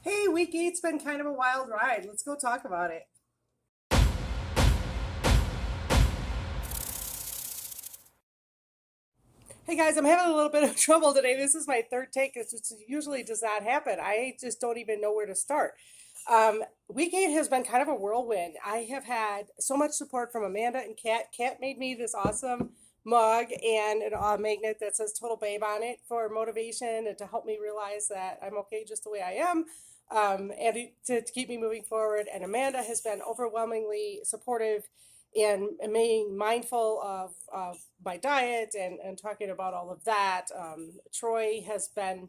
Hey, week eight's been kind of a wild ride. Let's go talk about it. Hey guys, I'm having a little bit of trouble today. This is my third take. This usually does not happen. I just don't even know where to start. Week eight has been kind of a whirlwind. I have had so much support from Amanda and Kat. Kat made me this awesome mug and a magnet that says Total Babe on it for motivation and to help me realize that I'm okay just the way I am, and to keep me moving forward. And Amanda has been overwhelmingly supportive and being mindful of my diet and talking about all of that. Troy has been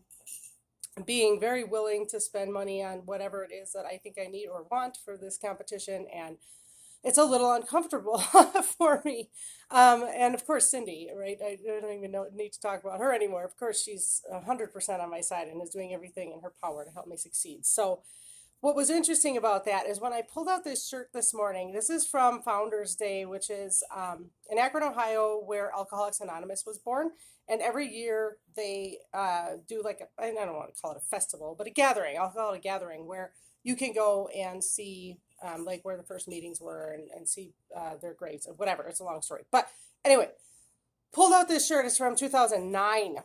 being very willing to spend money on whatever it is that I think I need or want for this competition. And it's a little uncomfortable for me. And of course, Cindy, right? I don't even need to talk about her anymore. Of course, she's 100% on my side and is doing everything in her power to help me succeed. So, what was interesting about that is when I pulled out this shirt this morning, this is from Founders Day, which is in Akron, Ohio, where Alcoholics Anonymous was born. And every year they do like, I don't want to call it a festival, but a gathering. I'll call it a gathering where you can go and see like where the first meetings were and see their graves and whatever. It's a long story. But anyway, pulled out this shirt. It's from 2009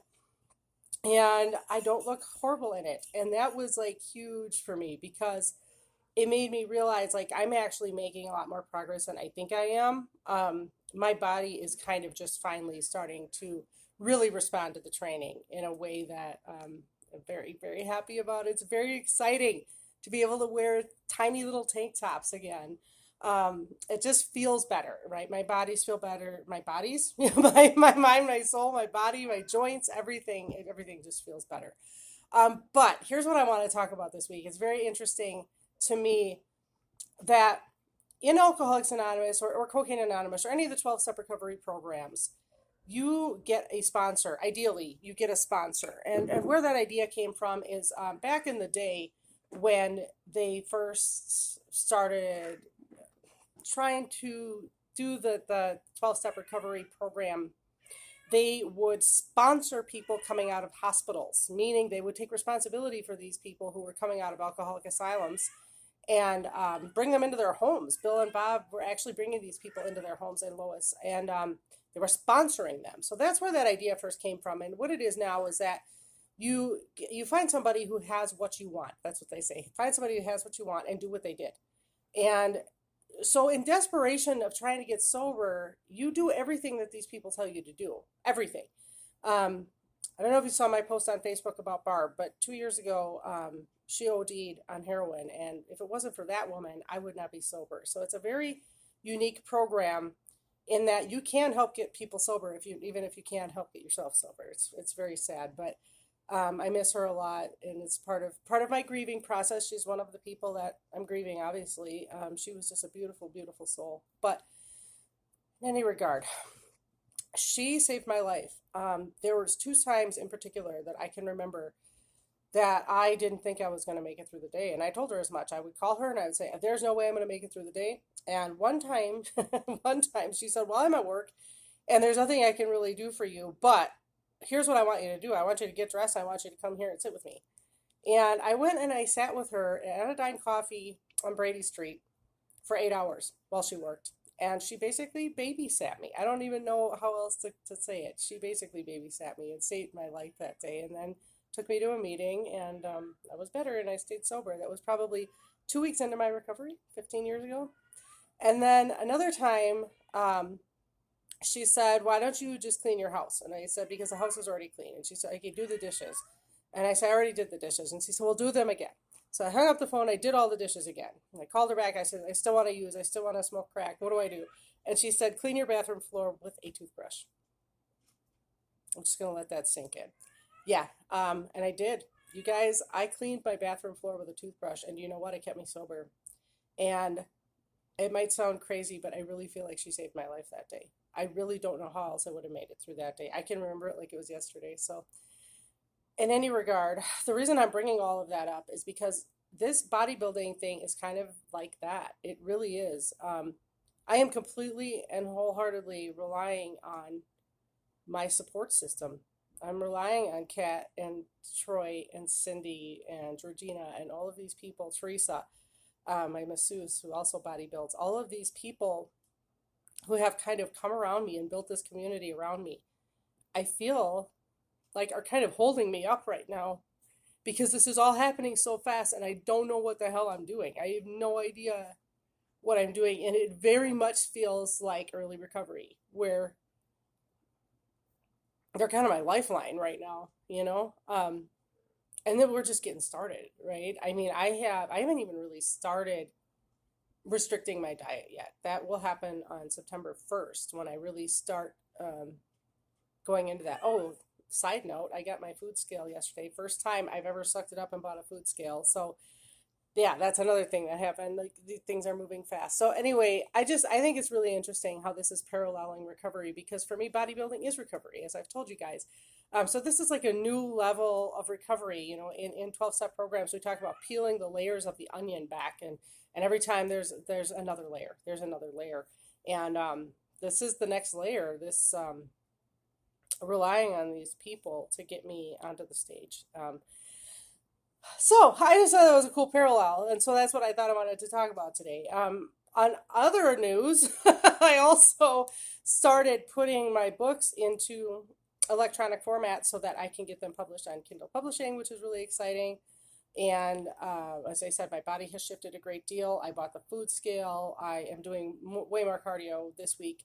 and I don't look horrible in it. And that was like huge for me because it made me realize like I'm actually making a lot more progress than I think I am. My body is kind of just finally starting to really respond to the training in a way that I'm very, very happy about. It's very exciting to be able to wear tiny little tank tops again. It just feels better, right? My bodies feel better. My bodies, my mind, my soul, my body, my joints, everything just feels better. But here's what I want to talk about this week. It's very interesting to me that in Alcoholics Anonymous or Cocaine Anonymous or any of the 12 step recovery programs, you get a sponsor. Ideally, you get a sponsor. And where that idea came from is back in the day when they first started trying to do the 12 step recovery program, they would sponsor people coming out of hospitals, meaning they would take responsibility for these people who were coming out of alcoholic asylums and bring them into their homes. Bill and Bob were actually bringing these people into their homes in Lois, and they were sponsoring them. So that's where that idea first came from. And what it is now is that you find somebody who has what you want. That's what they say. Find somebody who has what you want and do what they did. And so in desperation of trying to get sober, you do everything that these people tell you to do. Everything. I don't know if you saw my post on Facebook about Barb, but 2 years ago, she OD'd on heroin, and if it wasn't for that woman, I would not be sober. So it's a very unique program in that you can help get people sober if you even if you can't help get yourself sober. It's very sad, but I miss her a lot, and it's part of my grieving process. She's one of the people that I'm grieving. Obviously, she was just a beautiful, beautiful soul. But in any regard, she saved my life. There was two times in particular that I can remember that I didn't think I was going to make it through the day, and I told her as much. I would call her and I would say, "There's no way I'm going to make it through the day." And one time, one time she said, "Well, I'm at work, and there's nothing I can really do for you, but here's what I want you to do. I want you to get dressed. I want you to come here and sit with me." And I went and I sat with her at a dime coffee on Brady Street for 8 hours while she worked. And she basically babysat me. I don't even know how else to say it. She basically babysat me and saved my life that day. And then took me to a meeting, and I was better and I stayed sober. That was probably 2 weeks into my recovery, 15 years ago. And then another time, she said, "Why don't you just clean your house?" And I said, "Because the house is already clean." And she said, "Okay, do the dishes." And I said, "I already did the dishes." And she said, "Well, do them again." So I hung up the phone. I did all the dishes again. And I called her back. I said, I still want to smoke crack. What do I do?" And she said, "Clean your bathroom floor with a toothbrush." I'm just going to let that sink in. Yeah. And I did. You guys, I cleaned my bathroom floor with a toothbrush. And you know what? It kept me sober. And it might sound crazy, but I really feel like she saved my life that day. I really don't know how else I would have made it through that day. I can remember it like it was yesterday. So, in any regard, the reason I'm bringing all of that up is because this bodybuilding thing is kind of like that. It really is. I am completely and wholeheartedly relying on my support system. I'm relying on Kat and Troy and Cindy and Georgina and all of these people, Teresa, my masseuse who also body builds, all of these people who have kind of come around me and built this community around me. I feel like are kind of holding me up right now because this is all happening so fast and I don't know what the hell I'm doing. I have no idea what I'm doing. And it very much feels like early recovery, where they're kind of my lifeline right now, you know? And then we're just getting started, right? I mean, I haven't even really started restricting my diet yet. That will happen on September 1st when I really start going into that. Oh, side note, I got my food scale yesterday. First time I've ever sucked it up and bought a food scale. So yeah, that's another thing that happened. Like things are moving fast. So anyway, I think it's really interesting how this is paralleling recovery because for me, bodybuilding is recovery, as I've told you guys. So this is like a new level of recovery. You know, in 12-step programs, we talk about peeling the layers of the onion back, and every time there's another layer. There's another layer, and this is the next layer. This relying on these people to get me onto the stage. So I just thought that was a cool parallel, and so that's what I thought I wanted to talk about today. On other news, I also started putting my books into electronic format so that I can get them published on Kindle Publishing, which is really exciting. And as I said, my body has shifted a great deal. I bought the food scale. I am doing way more cardio this week.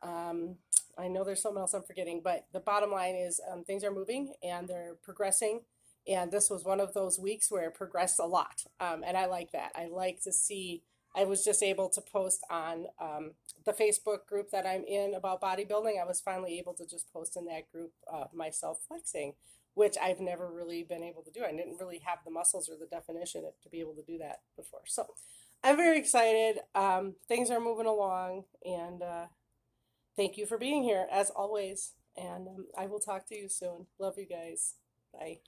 Um, I know there's something else I'm forgetting, but the bottom line is things are moving and they're progressing. And this was one of those weeks where it progressed a lot. And I like that. I like to see, I was just able to post on the Facebook group that I'm in about bodybuilding. I was finally able to just post in that group myself flexing, which I've never really been able to do. I didn't really have the muscles or the definition to be able to do that before. So I'm very excited. Things are moving along, and thank you for being here as always. And I will talk to you soon. Love you guys. Bye.